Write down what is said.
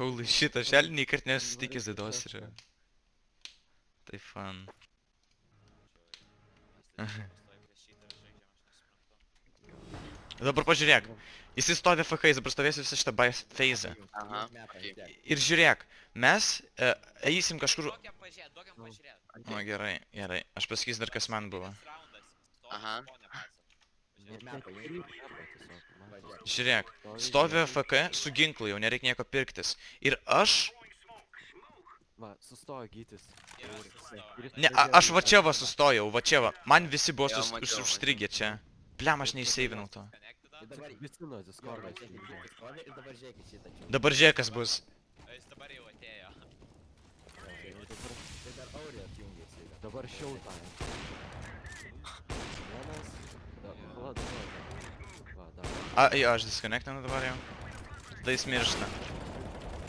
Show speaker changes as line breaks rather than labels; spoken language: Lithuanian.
Holy shit, aš realiai nei kart nesusitikęs Didos ir... Tai fun. Dabar pažiūrėk. Jisai stovi FK, jis dabar stovės visą šitą phase.
Aha, okei.
Ir žiūrėk, mes eisim kažkur...
Duokiam pažiūrėt.
O, gerai, gerai. Aš pasakysiu dar, kas man buvo.
Aha.
Žiūrėk, stovi FK su ginklu, jau nereikia nieko pirktis. Ir aš...
Va, sustojo gytis.
Ne, aš va čia va sustojau, va čia va. Man visi buvo
Jo, mačiau,
užstrigę čia. Pliam, aš neišseivinau to.
Visi nuo Discordo.
Dabar žiūrėk, kas bus.
Jis dabar jau atėjo.
Dabar showtime. Vienas. Va, dabar. Va, dabar.
Jo, aš disconnectinu dabar jau. Tada jis miršta.